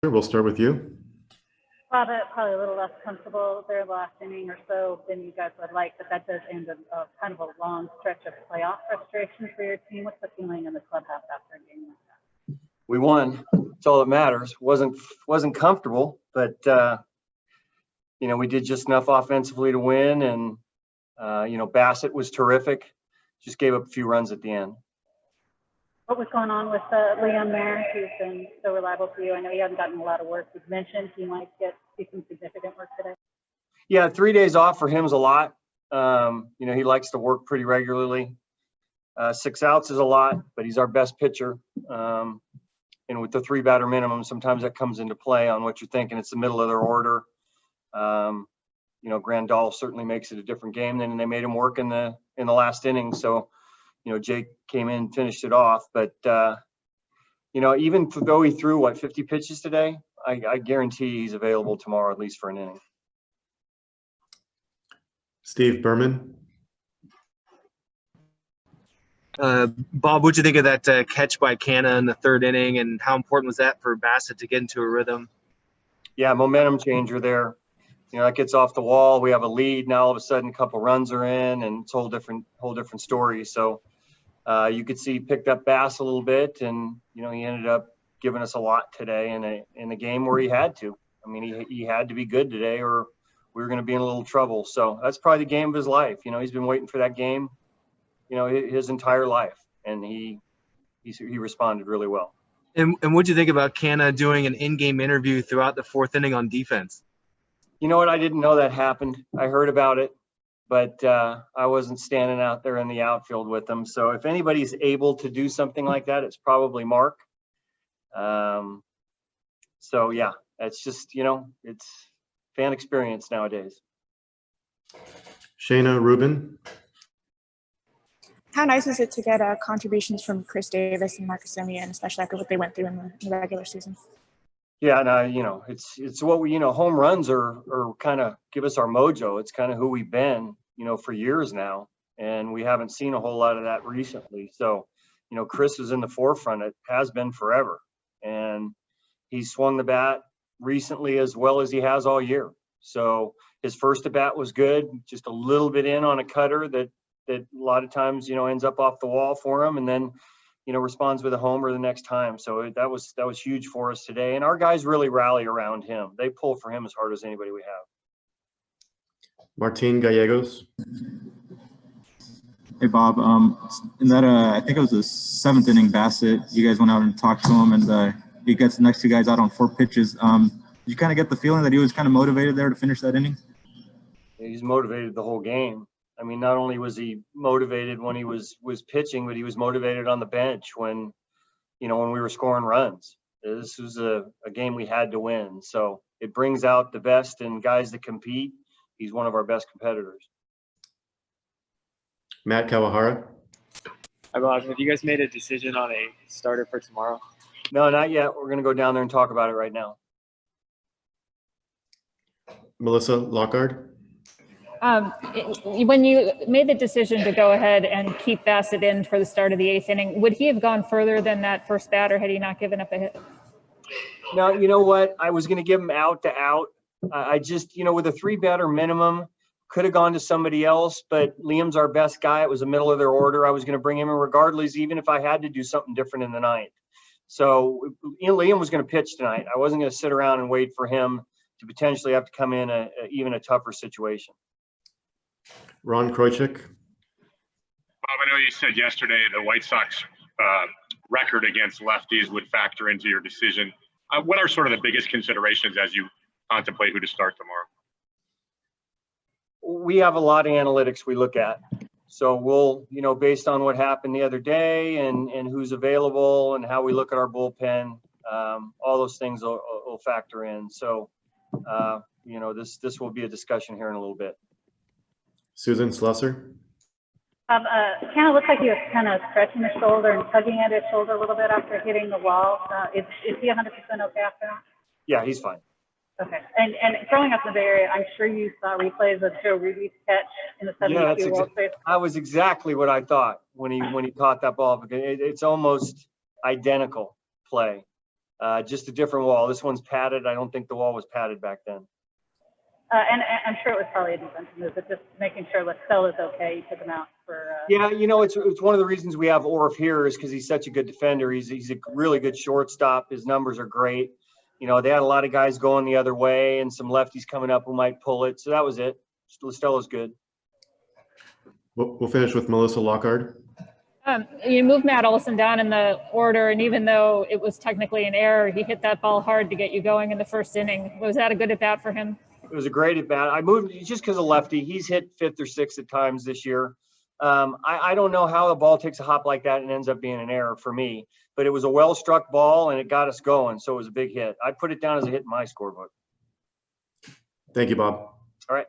We'll start with you. Bob, probably a little less comfortable their last inning or so than you guys would like, but that does end a kind of a long stretch of playoff frustration for your team. What's the feeling in the clubhouse after a game like that? We won. That's all that matters. Wasn't comfortable, but we did just enough offensively to win, and Bassett was terrific. Just gave up a few runs at the end. What was going on with Liam there, who's been so reliable for you? I know he hasn't gotten a lot of work. You've mentioned he might see some significant work today. Yeah, 3 days off for him is a lot. He likes to work pretty regularly. 6 outs is a lot, but he's our best pitcher. And with the 3-batter minimum, sometimes that comes into play on what you're thinking. It's the middle of their order. Grandal certainly makes it a different game than they made him work in the last inning. So, Jake came in, finished it off. But, even though he threw, 50 pitches today, I guarantee he's available tomorrow, at least for an inning. Steve Berman. Bob, what'd you think of that catch by Canna in the 3rd inning, and how important was that for Bassett to get into a rhythm? Yeah, momentum changer there. That gets off the wall. We have a lead now. All of a sudden, a couple runs are in, and it's a whole different story. So you could see he picked up Bass a little bit, and he ended up giving us a lot today in a game where he had to. I mean, he had to be good today, or we were going to be in a little trouble. So that's probably the game of his life. He's been waiting for that game, his entire life, and he responded really well. And what'd you think about Canna doing an in-game interview throughout the 4th inning on defense? You know what? I didn't know that happened. I heard about it, but I wasn't standing out there in the outfield with them. So if anybody's able to do something like that, it's probably Mark. So yeah, it's just, it's fan experience nowadays. Shayna Rubin. How nice is it to get contributions from Chris Davis and Marcus Semien, especially after what they went through in the regular season? Yeah, no, it's what we, home runs are kind of give us our mojo. It's kind of who we've been, for years now, and we haven't seen a whole lot of that recently. So, Chris is in the forefront. It has been forever, and he swung the bat recently as well as he has all year. So his first at bat was good, just a little bit in on a cutter that a lot of times, ends up off the wall for him, and then, responds with a homer the next time. So that was huge for us today. And our guys really rally around him. They pull for him as hard as anybody we have. Martin Gallegos. Hey, Bob. In that, I think it was the 7th inning, Bassett, you guys went out and talked to him, and he gets the next 2 guys out on 4 pitches. Did you kind of get the feeling that he was kind of motivated there to finish that inning? He's motivated the whole game. I mean, not only was he motivated when he was pitching, but he was motivated on the bench when we were scoring runs. This was a game we had to win. So it brings out the best in guys that compete. He's one of our best competitors. Matt Kawahara. Hi, Bob. Have you guys made a decision on a starter for tomorrow? No, not yet. We're going to go down there and talk about it right now. Melissa Lockhart. When you made the decision to go ahead and keep Bassett in for the start of the 8th inning, would he have gone further than that first batter had he not given up a hit? No, you know what? I was going to give him out to out. I just, with a 3-batter minimum, could have gone to somebody else, but Liam's our best guy. It was the middle of their order. I was going to bring him in regardless, even if I had to do something different in the 9th. So Liam was going to pitch tonight. I wasn't going to sit around and wait for him to potentially have to come in even a tougher situation. Ron Krojcik. Bob, I know you said yesterday the White Sox record against lefties would factor into your decision. What are sort of the biggest considerations as you contemplate who to start tomorrow? We have a lot of analytics we look at. So we'll, based on what happened the other day and who's available and how we look at our bullpen, all those things will factor in. So, this will be a discussion here in a little bit. Susan Slusser. Kind of looks like he was kind of stretching his shoulder and tugging at his shoulder a little bit after hitting the wall. Is he 100% okay after that? Yeah, he's fine. Okay. And growing up in the Bay Area, I'm sure you saw replays of Joe Ruby's catch in the 72 World Series. That was exactly what I thought when he caught that ball. Because it's almost identical play. Just a different wall. This one's padded. I don't think the wall was padded back then. And I'm sure it was probably a defensive move, but just making sure Listell is okay. You took him out for. Yeah, you know, it's one of the reasons we have Orf here is because he's such a good defender. He's a really good shortstop. His numbers are great. You know, they had a lot of guys going the other way and some lefties coming up who might pull it. So that was it. Listell is good. We'll finish with Melissa Lockhart. You moved Matt Olson down in the order, and even though it was technically an error, he hit that ball hard to get you going in the first inning. Was that a good at bat for him? It was a great at bat. I moved just because of lefty. He's hit 5th or 6th at times this year. I don't know how the ball takes a hop like that and ends up being an error for me, but it was a well-struck ball and it got us going. So it was a big hit. I'd put it down as a hit in my scorebook. Thank you, Bob. All right.